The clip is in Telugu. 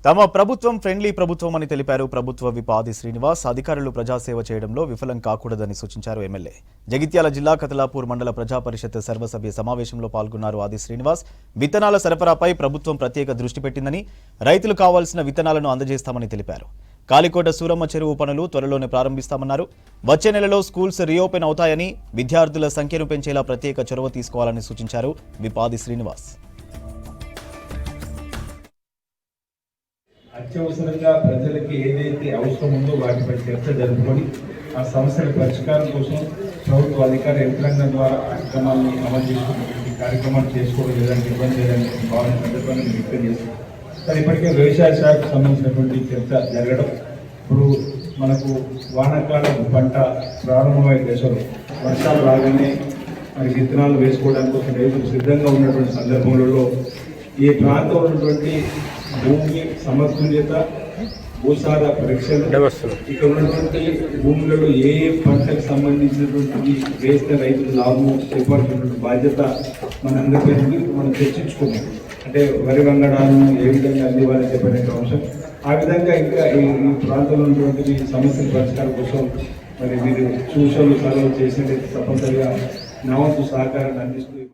తమ ప్రభుత్వం ఫ్రెండ్లీ ప్రభుత్వం అని తెలిపారు ప్రభుత్వ విప్ ఆది శ్రీనివాస్. అధికారులు ప్రజాసేవ చేయడంలో విఫలం కాకూడదని సూచించారు ఎమ్మెల్యే. జగిత్యాల జిల్లా కతలాపూర్ మండల ప్రజా పరిషత్ సర్వసభ్య సమావేశంలో పాల్గొన్నారు ఆది శ్రీనివాస్. విత్తనాల సరఫరాపై ప్రభుత్వం ప్రత్యేక దృష్టి పెట్టిందని, రైతులు కావాల్సిన విత్తనాలను అందజేస్తామని తెలిపారు. కాలికోట సూరమ్మ చెరువు పనులు త్వరలోనే ప్రారంభిస్తామన్నారు. వచ్చే నెలలో స్కూల్స్ రీఓపెన్ అవుతాయని, విద్యార్థుల సంఖ్యను పెంచేలా ప్రత్యేక చొరవ తీసుకోవాలని సూచించారు విప్ ఆది శ్రీనివాస్. అత్యవసరంగా ప్రజలకి ఏదైతే అవసరం ఉందో వాటిపై చర్చ జరుపుకొని ఆ సమస్యల పరిష్కారం కోసం ప్రభుత్వ అధికార యంత్రాంగం ద్వారా కార్యక్రమాన్ని అమలు చేసుకున్నటువంటి కార్యక్రమాలు చేసుకోవడం లేదంటే ఇబ్బంది లేదని భావన సందర్భంగా వ్యక్తం చేస్తాం. కానీ ఇప్పటికే వ్యవసాయ శాఖకు సంబంధించినటువంటి చర్చ జరగడం, ఇప్పుడు మనకు వానాకాలం పంట ప్రారంభమయ్యే దశలో వర్షాలు రాగానే మరి విత్తనాలు వేసుకోవడానికి కోసం రైతులు సిద్ధంగా ఉన్నటువంటి సందర్భంలో ఈ ప్రాంతంలో ఉన్నటువంటి భూమి సమతుల్యత, భూసార పరీక్షలు, ఇక్కడ ఉన్నటువంటి భూములలో ఏ పంటకు సంబంధించినటువంటి వేస్తే రైతులు లాభం చేపడుతున్నటువంటి బాధ్యత మనందరిపై మనం చర్చించుకున్నాం. అంటే వరి వంగడాలను ఏ విధంగా అందివ్వాలని చెప్పిన అంశం. ఆ విధంగా ఇంకా ఈ ప్రాంతంలో ఉన్నటువంటి సమస్యల పరిష్కారం కోసం మరి మీరు సూచనలు సలహాలు చేసినట్టు తప్పనిసరిగా నా వంతు సహకారాన్ని అందిస్తూ